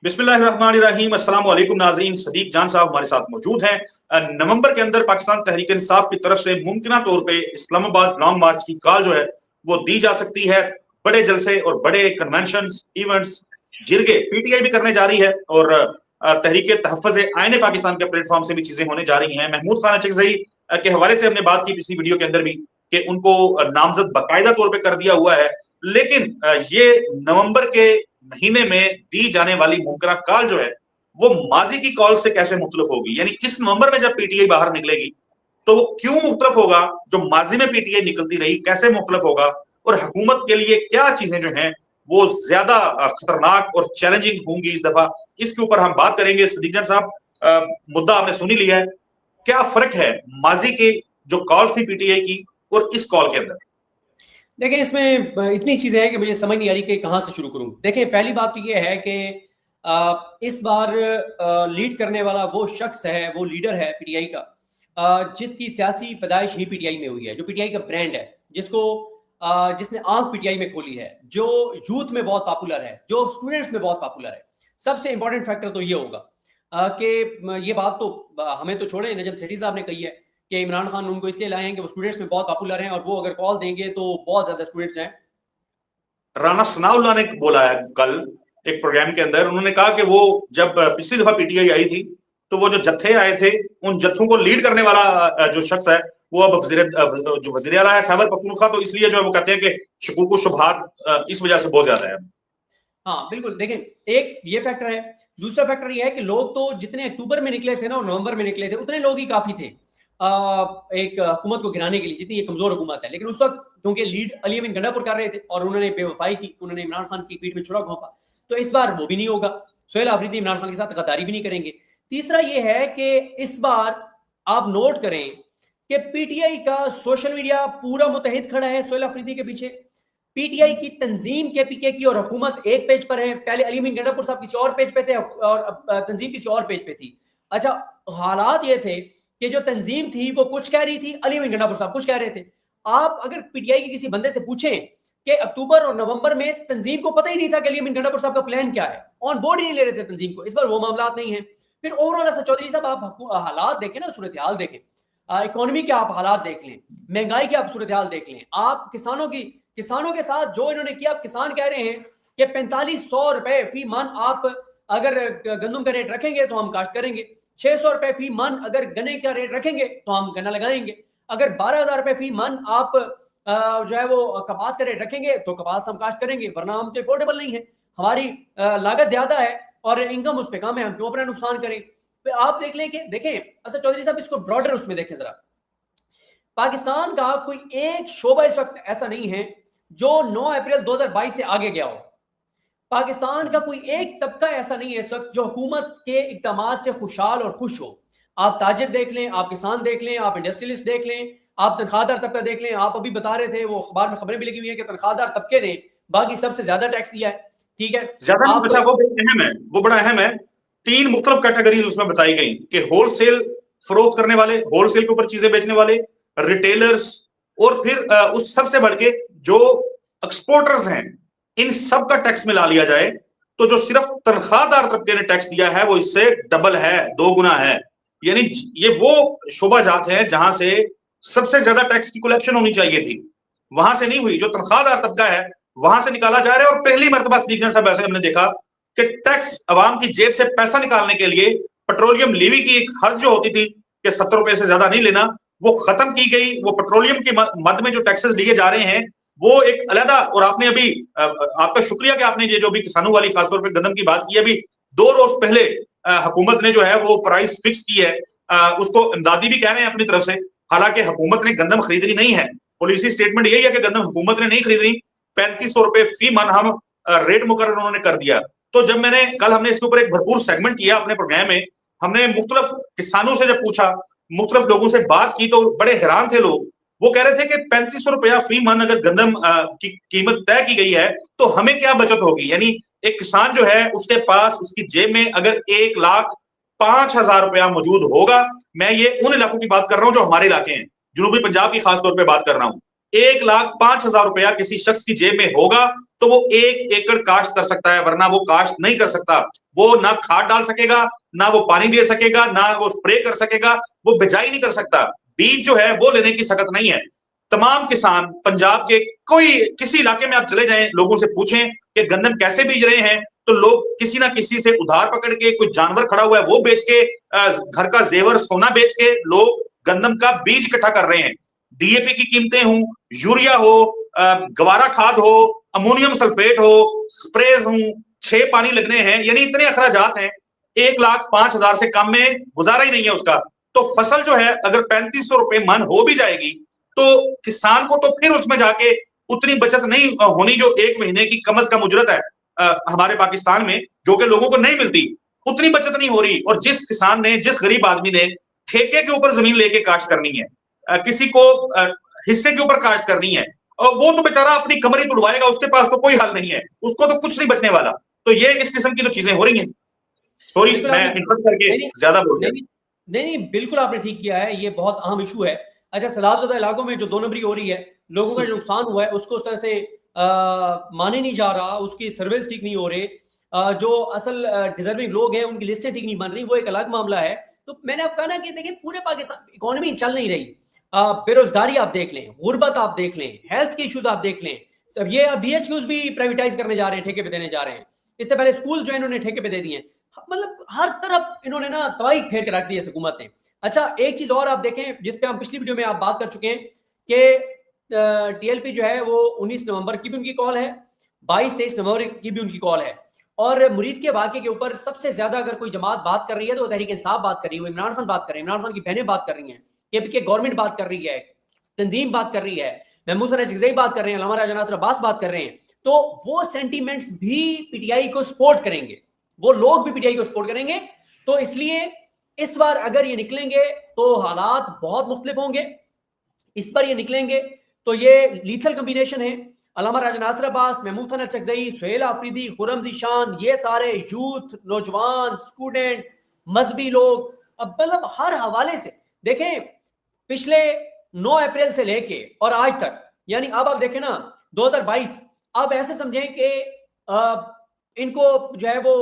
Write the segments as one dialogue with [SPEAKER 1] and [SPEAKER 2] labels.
[SPEAKER 1] बिस्मिल्लाहिर्रहमानिर्रहीम। अस्सलाम वालेकुम नाज़रीन। सदीक जान साहब हमारे साथ मौजूद हैं। नवंबर के अंदर पाकिस्तान तहरीक इंसाफ की तरफ से मुमकिना तौर पे इस्लामाबाद लॉन्ग मार्च की कॉल जो है वो दी जा सकती है। बड़े जलसे और बड़े कन्वेंशन इवेंट्स जिरगे पीटीआई भी करने जा रही है और तहरीक तहफ़्फ़ुज़ आईने पाकिस्तान के प्लेटफॉर्म से भी चीजें होने जा रही हैं। महमूद खान अचकज़ई के हवाले से हमने बात की पिछली वीडियो के अंदर भी कि उनको नामजद बाकायदा तौर पे कर दिया हुआ है, लेकिन ये नवंबर के महीने में दी जाने वाली मुमकिना कॉल जो है वो माजी की कॉल से कैसे मुख्तलिफ होगी। यानी इस नवंबर में जब पीटीआई बाहर निकलेगी तो वो क्यों मुख्तलिफ होगा, जो माजी में पीटीआई निकलती रही कैसे मुख्तलिफ होगा, और हुकूमत के लिए क्या चीजें जो हैं वो ज्यादा खतरनाक और चैलेंजिंग होंगी इस दफा। इसके ऊपर हम बात करेंगे। सदीक साहब, मुद्दा आपने सुनी लिया है, क्या फर्क है माजी के जो कॉल्स थी पीटीआई की और इस कॉल के अंदर?
[SPEAKER 2] देखिए, इसमें इतनी चीज़ें हैं कि मुझे समझ नहीं आ रही कि कहाँ से शुरू करूँ। देखिए, पहली बात तो ये है कि इस बार लीड करने वाला वो शख्स है, वो लीडर है पीटीआई का, जिसकी सियासी पैदाइश ही पीटीआई में हुई है, जो पीटीआई का ब्रांड है, जिसने आँख पीटीआई में खोली है, जो यूथ में बहुत पॉपुलर है, जो स्टूडेंट्स में बहुत पॉपुलर है। सबसे इंपॉर्टेंट फैक्टर तो ये होगा कि ये बात तो हमें तो छोड़ें, नजम सेठी साहब ने कही है कि इमरान खान उनको इसलिए लाए हैं कि वो स्टूडेंट्स में बहुत पॉपुलर हैं और वो अगर कॉल देंगे तो बहुत ज्यादा स्टूडेंट्स हैं।
[SPEAKER 1] राना सनाउल्लाह ने बोला है कल एक प्रोग्राम के अंदर, उन्होंने कहा कि वो जब पिछली दफा पीटीआई आई थी तो वो जो जत्थे आए थे उन जत्थों को लीड करने वाला जो शख्स है वो अब जो वजीर आला है खैबर पख्तूनख्वा, तो इसलिए जो है वो कहते हैं कि शकूक शुबहात इस वजह से बहुत ज्यादा है।
[SPEAKER 2] हाँ बिल्कुल, देखें, एक ये फैक्टर है। दूसरा फैक्टर ये है कि लोग तो जितने अक्टूबर में निकले थे ना और नवंबर में निकले थे उतने लोग ही काफी थे एक हुकूमत को गिराने के लिए, जितनी ये कमजोर हुकूमत है। लेकिन उस वक्त क्योंकि लीड अली अमीन गंडापुर कर रहे थे और उन्होंने बेवफाई की, उन्होंने इमरान खान की पीठ में छुरा घोंपा, तो इस बार वो भी नहीं होगा। सोहेल आफरीदी इमरान खान के साथ गद्दारी भी नहीं करेंगे। तीसरा ये है कि इस बार आप नोट करें कि पीटीआई का सोशल मीडिया पूरा मुतहिद खड़ा है सोहेल आफरीदी के पीछे। पीटीआई की तंजीम केपीके की और हुकूमत एक पेज पर है। पहले अली अमीन गंडापुर साहब किसी और पेज पे थे और तंजीम किसी और पेज पे थी। अच्छा, हालात ये थे कि जो तंजीम थी वो कुछ कह रही थी, अली अमीन गंडापुर साहब कुछ कह रहे थे। आप अगर पीटीआई के किसी बंदे से पूछें कि अक्टूबर और नवंबर में तंजीम को पता ही नहीं था कि अली अमीन गंडापुर साहब का प्लान क्या है, ऑन बोर्ड ही नहीं ले रहे थे तंजीम को। इस बार वो मामला नहीं है। फिर ओवरऑल असद चौधरी साहब, आप हालात देखें ना, सूरत हाल देखें, इकोनॉमी के आप हालात देख लें, महंगाई के आप सूरत हाल देख लें, आप किसानों के साथ जो इन्होंने किया। किसान कह रहे हैं कि 4500 रुपए फी मन आप अगर गंदम का रेट रखेंगे तो हम काश्त करेंगे, 600 रुपए फी मन अगर गन्ने का रेट रखेंगे तो हम गन्ना लगाएंगे, अगर 12,000 रुपए फी मन आप जो है वो कपास का रेट रखेंगे तो कपास हम काश्त करेंगे, वरना हम तो अफोर्डेबल नहीं है, हमारी लागत ज्यादा है और इनकम उस पर कम है, हम क्यों अपना नुकसान करें। तो आप देख लें कि देखें असद चौधरी साहब, इसको ब्रॉडर उसमें देखें जरा। पाकिस्तान का कोई एक शोबा इस वक्त ऐसा नहीं है जो 9 अप्रैल 2022 से आगे गया हो। पाकिस्तान का कोई एक तबका ऐसा नहीं है इस वक्त जो हुकूमत के इक़दाम से खुशहाल और खुश हो। आप ताजिर देख लें, आप किसान देख लें, आप इंडस्ट्रियलिस्ट देख लें, आप तनख्वाहदार तबका देख लें। आप अभी बता रहे थे, वो अखबार में खबरें भी लगी हुई है कि तनख्वाहदार तबके ने बाकी सबसे ज्यादा टैक्स दिया है। ठीक है,
[SPEAKER 1] ज्यादा
[SPEAKER 2] आप
[SPEAKER 1] अच्छा, वो अहम है, वो बड़ा अहम है। 3 मुख्तलिफ कैटेगरीज उसमें बताई गई कि होलसेल फरोख्त करने वाले, होलसेल के ऊपर चीजें बेचने वाले, रिटेलर्स, और फिर उस सबसे बढ़ के जो एक्सपोर्टर्स हैं, इन सब का टैक्स में ला लिया जाए तो जो सिर्फ तनख्वाहदार तबके ने टैक्स दिया है वो इससे डबल है, 2 गुना है। यानी ये वो शोबा जात है जहां से सबसे ज्यादा टैक्स की कलेक्शन होनी चाहिए थी, वहां से नहीं हुई। जो तनख्वाहदार तबका है वहां से निकाला जा रहा है। और पहली मरतबा सीखने से वैसे हमने देखा कि टैक्स अवाम की जेब से पैसा निकालने के लिए पेट्रोलियम लीवी की एक हद जो होती थी कि 70 रुपए से ज्यादा नहीं लेना, वो खत्म की गई। वो पेट्रोलियम के मद में जो टैक्सेस लिए जा रहे हैं वो एक अलहदा। और आपने अभी आपका शुक्रिया कि आपने ये जो भी किसानों वाली खासतौर पर गंदम की बात की, अभी 2 रोज पहले हुकूमत ने जो है वो प्राइस फिक्स की है। उसको इमदादी भी कह रहे हैं अपनी तरफ से, हालांकि हुकूमत ने गंदम खरीदनी नहीं है। पॉलिसी स्टेटमेंट यही है कि गंदम हुकूमत ने नहीं खरीदनी। 3500 रुपए फी मन हम रेट मुकर्रर उन्होंने कर दिया। तो जब हमने इसके ऊपर एक भरपूर सेगमेंट किया अपने प्रोग्राम में, हमने मुख्तलिफ किसानों से जब पूछा, मुख्तलिफ लोगों से बात की, तो बड़े हैरान थे लोग। वो कह रहे थे कि 3500 रुपया फी मन अगर गंदम की कीमत तय की गई है तो हमें क्या बचत होगी। यानी एक किसान जो है उसके पास, उसकी जेब में अगर 1,05,000 रुपया मौजूद होगा, मैं ये उन इलाकों की बात कर रहा हूं जो हमारे इलाके हैं, जनूबी पंजाब की खासतौर पर बात कर रहा हूं, 1,05,000 रुपया किसी शख्स की जेब में होगा तो वो 1 एकड़ काश्त कर सकता है, वरना वो काश्त नहीं कर सकता। वो ना खाद डाल सकेगा, ना वो पानी दे सकेगा, ना वो स्प्रे कर सकेगा, वो बिजाई नहीं कर सकता। बीज जो है वो लेने की सकत नहीं है। तमाम किसान पंजाब के कोई किसी इलाके में आप चले जाएं, लोगों से पूछें कि गंदम कैसे बीज रहे हैं, तो लोग किसी ना किसी से उधार पकड़ के, कोई जानवर खड़ा हुआ है वो बेच के, घर का जेवर सोना बेच के लोग गंदम का बीज इकट्ठा कर रहे हैं। डीएपी की कीमतें हो, यूरिया हो, गवारा खाद हो, अमोनियम सल्फेट हो, स्प्रेज हो, 6 पानी लगने हैं, यानी इतने अखराजात हैं, 1,05,000 से कम में गुजारा ही नहीं है उसका। तो फसल जो है अगर 3500 रुपए मन हो भी जाएगी तो किसान को तो फिर उसमें जाके उतनी बचत नहीं होनी जो 1 महीने की कम से कम उजरत है हमारे पाकिस्तान में, जो कि लोगों को नहीं मिलती, उतनी बचत नहीं हो रही। और जिस किसान ने, जिस गरीब आदमी ने ठेके के ऊपर जमीन लेके काश्त करनी है, किसी को हिस्से के ऊपर काश्त करनी है, और वो तो बेचारा अपनी कमर ही तुड़वाएगा, उसके पास तो कोई हल नहीं है, उसको तो कुछ नहीं बचने वाला। तो ये इस किस्म की तो चीजें हो रही हैं। सॉरी मैं इंटरप्ट करके ज्यादा बोल गया।
[SPEAKER 2] नहीं, बिल्कुल आपने ठीक किया है, ये बहुत अहम इशू है। अच्छा, सैलाबज़दा इलाकों में जो 2 नंबरी हो रही है, लोगों का जो नुकसान हुआ है उसको उस तरह से माने नहीं जा रहा, उसकी सर्विस ठीक नहीं हो रही, जो असल डिजर्विंग लोग हैं उनकी लिस्टें ठीक नहीं बन रही, वो एक अलग मामला है। तो मैंने आपको कहा ना कि देखिए पूरे पाकिस्तान इकोनॉमी चल नहीं रही, बेरोजगारी आप देख लें, गुर्बत आप देख लें, हेल्थ के इश्यूज आप देख लें, सब ये अब बीएचक्यूज भी प्राइवेटाइज करने जा रहे हैं, ठेके पे देने जा रहे हैं। इससे पहले स्कूल जो है इन्होंने ठेके पे दे दिए हैं। मतलब हर तरफ इन्होंने ना तबाही फेर के रख दी है हुकूमत ने। अच्छा, एक चीज और आप देखें जिस पे हम पिछली वीडियो में आप बात कर चुके हैं कि टीएलपी जो है वो 19 नवंबर की भी उनकी कॉल है, 22-23 नवंबर की भी उनकी कॉल है। और मुरीद के वाक़े के ऊपर सबसे ज्यादा अगर कोई जमात बात कर रही है तो तहरीक इंसाफ बात कर रही है, इमरान खान बात कर रहे हैं, इमरान खान की बहनें बात कर रही हैं, के गवर्नमेंट बात कर रही है, तंजीम बात कर रही है, महमूद हसन अजगज़ई बात कर रहे हैं, अल्लामा राजा नासिर अब्बास बात कर रहे हैं। तो वो सेंटीमेंट्स भी पीटीआई को सपोर्ट करेंगे, वो लोग भी पीटीआई को सपोर्ट करेंगे। तो इसलिए इस बार अगर ये निकलेंगे तो हालात बहुत मुख्तलिफ होंगे। इस पर ये निकलेंगे तो ये लीथल कॉम्बिनेशन है। अल्लामा राजा नासिर अब्बास, महमूद हसन अजगज़ई, सुहेल आफरीदी, खुर्रम ज़ीशान, ये सारे यूथ, नौजवान, स्टूडेंट, मजहबी लोग, अब मतलब हर हवाले से देखें, पिछले 9 अप्रैल से लेके और आज तक, यानी अब आप देखें ना 2022, अब ऐसे समझें कि इनको जो है वो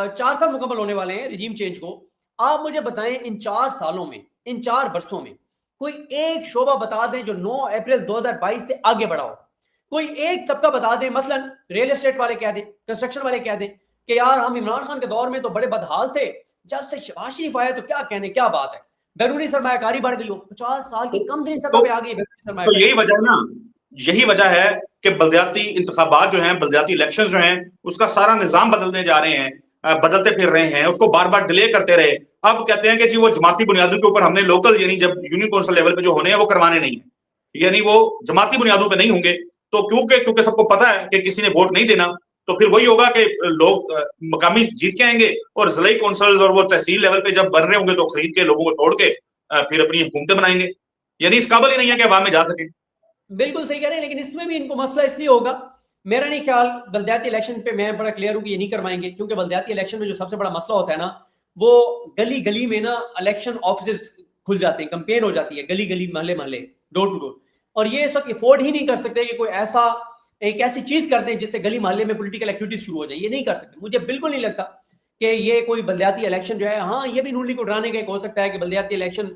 [SPEAKER 2] 4 साल मुकम्मल होने वाले हैं रिजीम चेंज को। आप मुझे बताएं इन 4 सालों में, इन 4 बरसों में कोई एक शोबा बता दें जो 9 अप्रैल 2022 से आगे बढ़ा हो। कोई एक तबका बता दें, मसलन रियल एस्टेट वाले कह दें, कंस्ट्रक्शन वाले कह दें कि यार हम इमरान खान के दौर में तो बड़े बदहाल थे, जब से शहबाज शरीफ आया तो क्या कहने, क्या बात है, बैरूनी सरमायाकारी बढ़ गई हो, 50 साल की कम दिन सतह पे आ गई बैरूनी सरमायाकारी।
[SPEAKER 1] तो यही वजह है ना, यही वजह है कि बलदियाती इंतखाबात जो हैं, बलदियाती इलेक्शंस जो हैं, उसका सारा निजाम बदलने जा रहे हैं, बदलते फिर रहे हैं, उसको बार बार डिले करते रहे। अब कहते हैं कि जी वो जमाती बुनियादों के ऊपर हमने लोकल, यानी जब यूनियन काउंसिल लेवल पे जो होने हैं वो करवाने नहीं है, यानी वो जमाती बुनियादों पे नहीं होंगे। तो क्योंकि सबको पता है कि किसी ने वोट नहीं देना, तो फिर वही होगा कि लोग मकामी जीत के आएंगे और जिला काउंसिल और वो तहसील लेवल पे जब बन रहे होंगे तो खरीद के लोगों को तोड़ के फिर अपनी हुकूमतें बनाएंगे, यानी इस काबिल ही नहीं है कि अवाम में जा सके।
[SPEAKER 2] बिल्कुल सही कह रहे हैं, लेकिन इसमें भी इनको मसला इसलिए होगा, मेरा नहीं ख्याल बलदियाती इलेक्शन पे मैं बड़ा क्लियर हूं कि ये नहीं करवाएंगे, क्योंकि बलदियाती इलेक्शन में जो सबसे बड़ा मसला होता है ना, वो गली गली में ना इलेक्शन ऑफिस खुल जाते हैं, कंपेन हो जाती है गली गली, महल्ले महल्ले, डोर टू डोर। और ये इस वक्त अफोर्ड ही नहीं कर सकते कि कोई ऐसा एक ऐसी चीज कर दें जिससे गली महल्ले में पोलिटिकल एक्टिविटीज शुरू हो जाए, ये नहीं कर सकते। मुझे बिल्कुल नहीं लगता कि ये कोई बलदियाती इलेक्शन जो है, हाँ ये भी नून लीग को डराने का हो सकता है कि बलदियाती इलेक्शन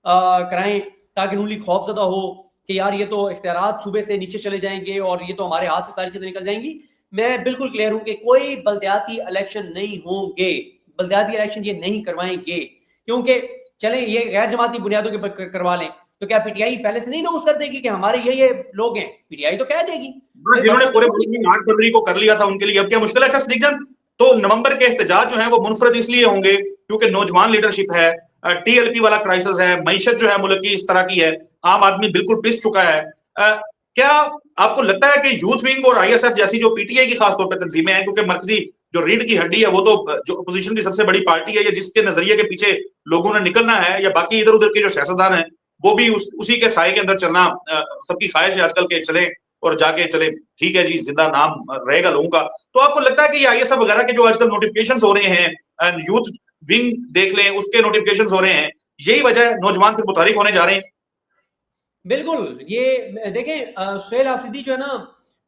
[SPEAKER 2] कराएं ताकि नून लीग खौफजदा हो कि यार ये तो इख्तियारात सूबे से नीचे चले जाएंगे और ये तो हमारे हाथ से सारी चीजें निकल जाएंगी। मैं बिल्कुल क्लियर हूं कि कोई बलदियाती इलेक्शन नहीं होंगे, बलदियाती इलेक्शन ये नहीं करवाएंगे, क्योंकि चले ये गैर जमाती बुनियादों के करवा लें तो क्या पीटीआई पहले से नहीं नोटिस कर देगी कि हमारे ये लोग हैं, पीटीआई तो कह देगी।
[SPEAKER 1] जिन्होंने पूरे 8 फरवरी को कर लिया था उनके लिए अब क्या मुश्किल है? अच्छा सदीक जान, तो नवंबर के एहतजाज जो है वो मुनफरद इसलिए होंगे क्योंकि नौजवान लीडरशिप है, टीएलपी वाला क्राइसिस है, मईशत जो है मुल्क की इस तरह की है, आम आदमी बिल्कुल पिस चुका है। क्या आपको लगता है कि यूथ विंग और आईएसएफ जैसी जो पीटीआई की खासतौर पर तंजीमें हैं, क्योंकि मरकजी जो रीढ़ की हड्डी है वो तो जो अपोजिशन की सबसे बड़ी पार्टी है या जिसके नजरिए के पीछे लोगों ने निकलना है, या बाकी इधर उधर के जो सियासतदान है वो भी उसी के साए के अंदर चलना सबकी ख्वाहिश है आजकल के चले और जाके चले, ठीक है जी जिंदा नाम रहेगा लोगों का। तो आपको लगता है कि आईएसएफ वगैरह के जो आजकल नोटिफिकेशंस हो रहे हैं, यूथ विंग देख लें उसके नोटिफिकेशंस हो रहे हैं, यही वजह है नौजवान फिर मुतारिक होने जा रहे हैं?
[SPEAKER 2] बिल्कुल, ये देखें सुहेल आफरीदी जो है ना,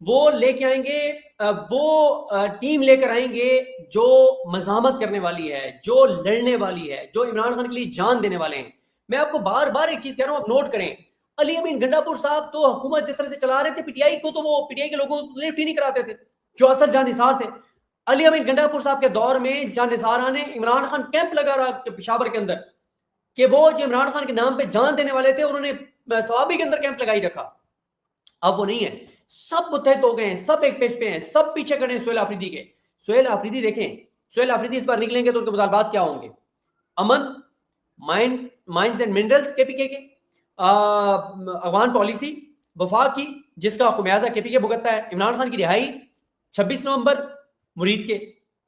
[SPEAKER 2] वो लेके आएंगे, वो टीम लेकर आएंगे जो मज़ाहमत करने वाली है, जो लड़ने वाली है, जो इमरान खान के लिए जान देने वाले हैं। मैं आपको बार बार एक चीज कह रहा हूं, आप नोट करें, अली अमीन गंडापुर साहब तो हुकूमत जिस तरह से चला रहे थे पीटीआई को, तो वो पीटीआई के लोगों को लिफ्ट ही नहीं कराते थे, जो असल जानिसार थे। अली अमीन गंडापुर साहब के दौर में जानिसारा ने इमरान खान कैंप लगा रहा पेशावर के अंदर, कि वो जो इमरान खान के नाम पे जान देने वाले थे, उन्होंने सवाबी के अंदर कैंप लगाई रखा। अब वो नहीं है, सब मुतहद हो गए हैं, सब एक पेज पे हैं, सब पीछे खड़े हैं सुहेल आफरीदी के। सुहेल आफरीदी देखें, सुहेल आफरीदी इस बार निकलेंगे तो उनके मुतालबात क्या होंगे? अमन, माइंस एंड मिनरल्स केपीके के, अफगान पॉलिसी वफाक की, जिसका खुमियाजा केपीके भुगतता है, इमरान खान की रिहाई, 26 नवंबर मुरीद के।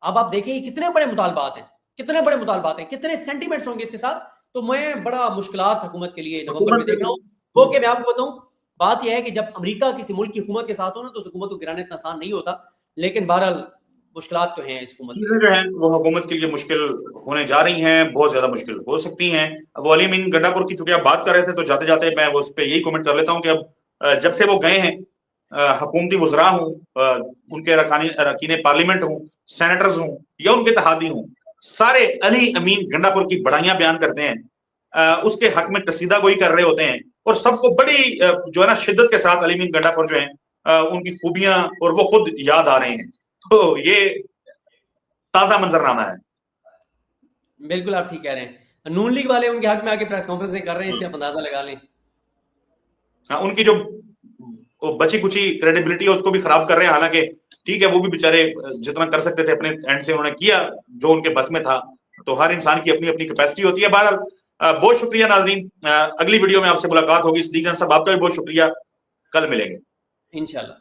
[SPEAKER 2] अब आप देखें कितने बड़े मुतालबात हैं, कितने बड़े मुतालबात हैं, कितने सेंटीमेंट्स होंगे इसके साथ। तो मैं बड़ा मुश्किलात हुकूमत के लिए नवंबर में देख रहा हूँ। वो कि मैं आपको बताऊं, बात यह है कि जब अमेरिका किसी मुल्क की हुकूमत के साथ हो ना, तो उस हुकूमत को गिराना इतना आसान नहीं होता, लेकिन बहरहाल मुश्किलात तो हैं इस हुकूमत
[SPEAKER 1] चीजें जो है वो हुकूमत के लिए मुश्किल होने जा रही हैं, बहुत ज्यादा मुश्किल हो सकती हैं। वो अली अमीन गंडापुर की चूंकि आप बात कर रहे थे, तो जाते जाते मैं उस पर यही कमेंट कर लेता हूँ कि अब जब से वो गए हैं, हुकूमती वज़रा हूँ, उनके अरकान पार्लियामेंट हूँ, सेनेटर्स हूँ या उनके इत्तेहादी हूँ, सारे अली अमीन गंडापुर की बड़ाइयां बयान करते हैं, उसके हक में कसीदा गोई कर रहे होते हैं, और सबको बड़ी जो है ना शिद्दत के साथ अली अमीन गंडापुर जो है उनकी खूबियां और वो खुद याद आ रहे हैं। तो ये ताजा मंजरनामा है।
[SPEAKER 2] बिल्कुल आप ठीक कह रहे हैं। नून लीग वाले उनके हक में आके प्रेस कॉन्फ्रेंस कर रहे हैं, इससे आप अंदाजा लगा लें।
[SPEAKER 1] उनकी जो बची कुची क्रेडिबिलिटी है उसको भी खराब कर रहे हैं। हालांकि ठीक है, वो भी बेचारे जितना कर सकते थे अपने एंड से उन्होंने किया जो उनके बस में था। तो हर इंसान की अपनी अपनी कैपेसिटी होती है। बहरहाल बहुत शुक्रिया नाजरीन, अगली वीडियो में आपसे मुलाकात होगी। स्लीगन साहब आपका भी बहुत शुक्रिया, कल मिलेंगे
[SPEAKER 2] इंशाल्लाह।